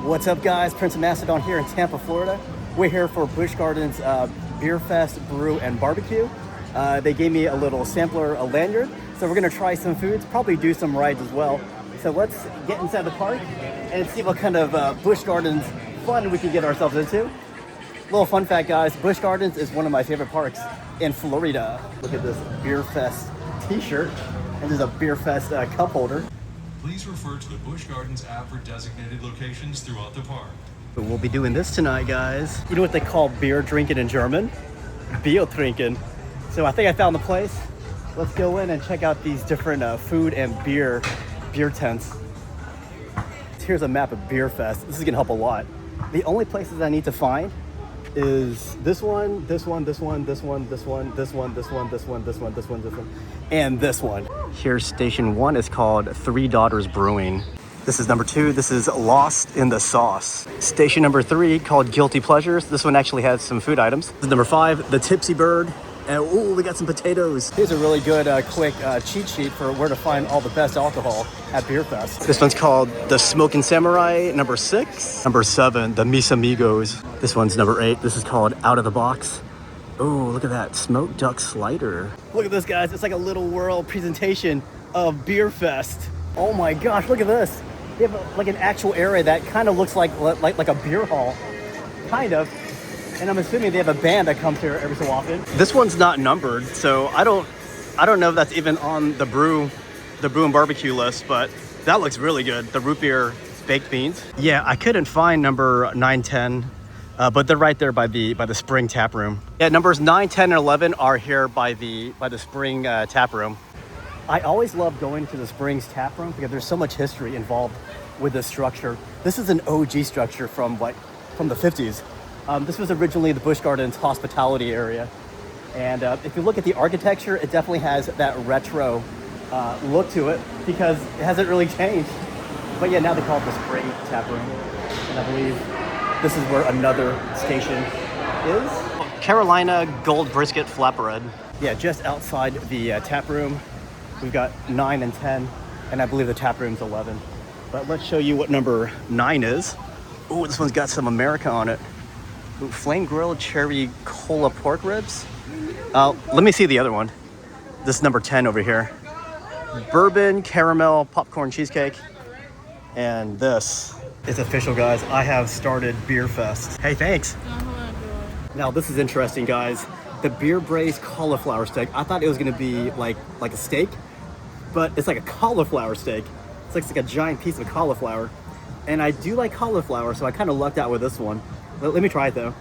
What's up, guys? Prince of Macedon here in Tampa, Florida. We're here for Busch Gardens Beer Fest, Brew and BBQ. They gave me a little sampler, a lanyard. So we're gonna try some foods, probably do some rides as well. So let's get inside the park and see what kind of Busch Gardens fun we can get ourselves into. Little fun fact, guys, Busch Gardens is one of my favorite parks in Florida. Look at this Beer Fest t-shirt, and there's a Beer Fest cup holder. Please refer to the Busch Gardens app for designated locations throughout the park. But we'll be doing this tonight, guys. You know what they call beer drinking in German? Bier trinken. So I think I found the place. Let's go in and check out these different food and beer tents. Here's a map of Beer Fest. This is gonna help a lot. The only places I need to find is this one, this one, this one, this one, this one, this one, this one, this one, this one, this one, this one, and this one. Here's station 1. It's called Three Daughters Brewing. This is number 2. This is Lost in the Sauce. Station number 3 called Guilty Pleasures. This one actually has some food items. This is number 5, The Tipsy Bird. And ooh, we got some potatoes. Here's a really good quick cheat sheet for where to find all the best alcohol at Beer Fest. This one's called The Smoking Samurai, number 6. Number 7, The Mis Amigos. This one's number 8. This is called Out of the Box. Oh, look at that smoked duck slider. Look at this, guys. It's like a little world presentation of Beer Fest. Oh my gosh, look at this. They have like an actual area that kind of looks like a beer hall, kind of. And I'm assuming they have a band that comes here every so often. This one's not numbered, so I don't know if that's even on the brew and barbecue list, but that looks really good. The root beer baked beans. Yeah, I couldn't find number 9, 10. But they're right there by the Spring Tap Room. Yeah, numbers 9, 10, and 11 are here by the Spring Tap Room. I always love going to the Springs Tap Room because there's so much history involved with this structure. This is an OG structure from the 50s. This was originally the Busch Gardens hospitality area. And if you look at the architecture, it definitely has that retro look to it because it hasn't really changed. But yeah, now they call it the Spring Tap Room. And I believe this is where another station is. Carolina Gold Brisket Flatbread. Yeah, just outside the tap room. We've got 9 and 10, and I believe the tap room's 11. But let's show you what number 9 is. Oh, this one's got some America on it. Ooh, flame grilled cherry cola pork ribs. Let me see the other one. This is number 10 over here. Bourbon caramel popcorn cheesecake. And this. It's official, guys. I have started Beer Fest. Hey, thanks. Now, this is interesting, guys. The beer braised cauliflower steak. I thought it was gonna be like a steak, but it's like a cauliflower steak. It's like a giant piece of cauliflower. And I do like cauliflower, so I kind of lucked out with this one. Let me try it, though.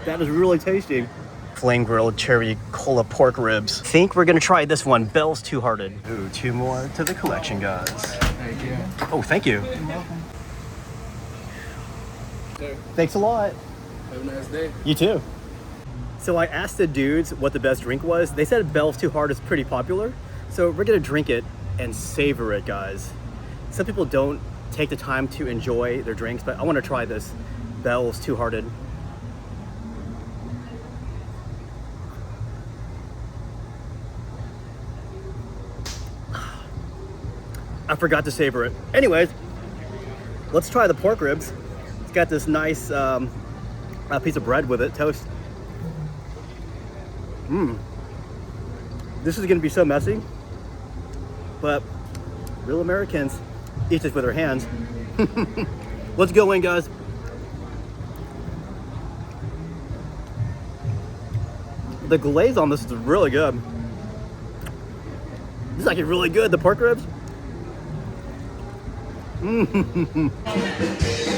That is really tasty. Flame grilled cherry cola pork ribs. Think we're gonna try this one, Bell's Two Hearted. Ooh, 2 more to the collection, guys. Thank you. Oh, thank you. You're welcome. Sir, Thanks a lot. have a nice day. You too. So I asked the dudes what the best drink was. They said Bell's Two Hearted is pretty popular. So we're gonna drink it and savor it, guys. Some people don't take the time to enjoy their drinks, but I wanna try this Bell's Two Hearted. I forgot to savor it. Anyways, let's try the pork ribs. It's got this nice piece of bread with it, toast. This is gonna be so messy, but real Americans eat this with their hands. Let's go in, guys. The glaze on this is really good. This is actually really good, the pork ribs.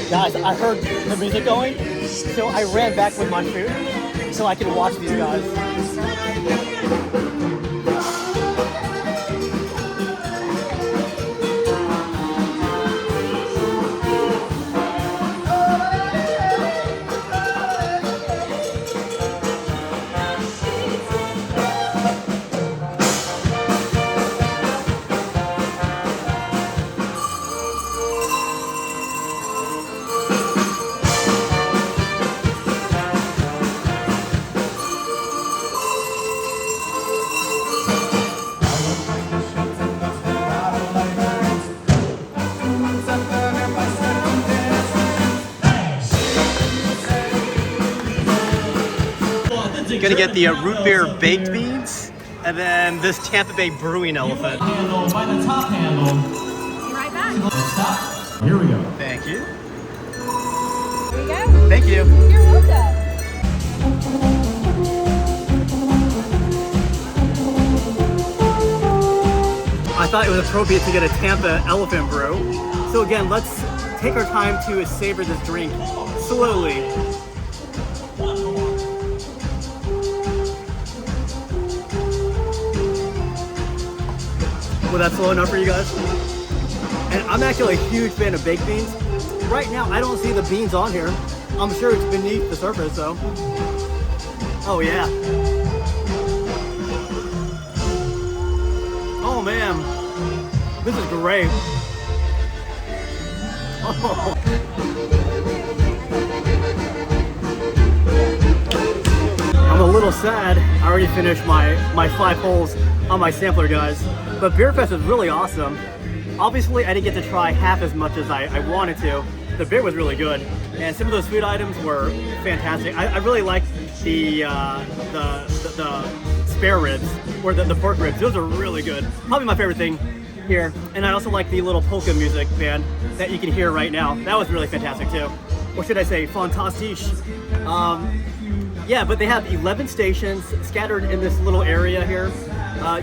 Guys, I heard the music going, so I ran back with my food so I could watch these guys. Gonna get the root beer baked beans, and then this Tampa Bay brewing elephant. Handle by the top handle. Be right back. Stop. Here we go. Thank you. There you go. Thank you. You're welcome. I thought it was appropriate to get a Tampa elephant brew. So again, let's take our time to savor this drink slowly. Was that slow enough for you guys? And I'm actually a huge fan of baked beans. Right now, I don't see the beans on here. I'm sure it's beneath the surface, though. Oh yeah. Oh man, this is great. Oh. I'm a little sad. I already finished my 5 holes on my sampler, guys. But Beer Fest is really awesome. Obviously, I didn't get to try half as much as I wanted to. The beer was really good, and some of those food items were fantastic. I really liked the spare ribs, or the pork ribs. Those are really good. Probably my favorite thing here. And I also like the little polka music band that you can hear right now. That was really fantastic too. Or should I say, fantastique. Yeah, but they have 11 stations scattered in this little area here.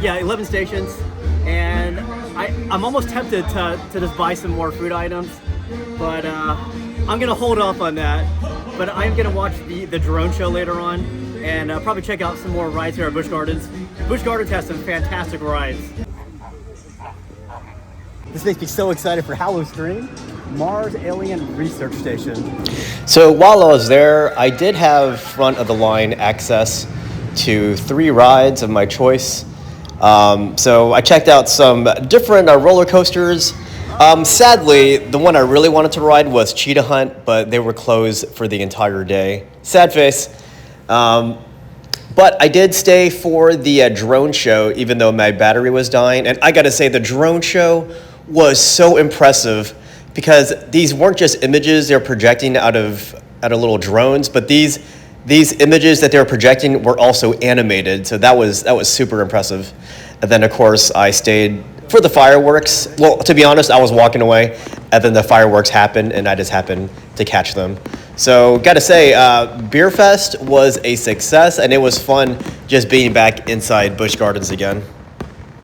Yeah, 11 stations. And I'm almost tempted to just buy some more food items, but I'm gonna hold off on that. But I'm gonna watch the drone show later on, and probably check out some more rides here at Busch Gardens. Busch Gardens has some fantastic rides. This makes me so excited for Halloween, Mars Alien Research Station. So while I was there, I did have front of the line access to 3 rides of my choice. So I checked out some different roller coasters. Sadly, the one I really wanted to ride was Cheetah Hunt, but they were closed for the entire day. Sad face. But I did stay for the drone show, even though my battery was dying. And I gotta say, the drone show was so impressive because these weren't just images they're projecting out of little drones, but these images that they were projecting were also animated. So that was super impressive. And then of course I stayed for the fireworks. Well, to be honest, I was walking away, and then the fireworks happened, and I just happened to catch them. So, gotta say, Beer Fest was a success, and it was fun just being back inside Busch Gardens again.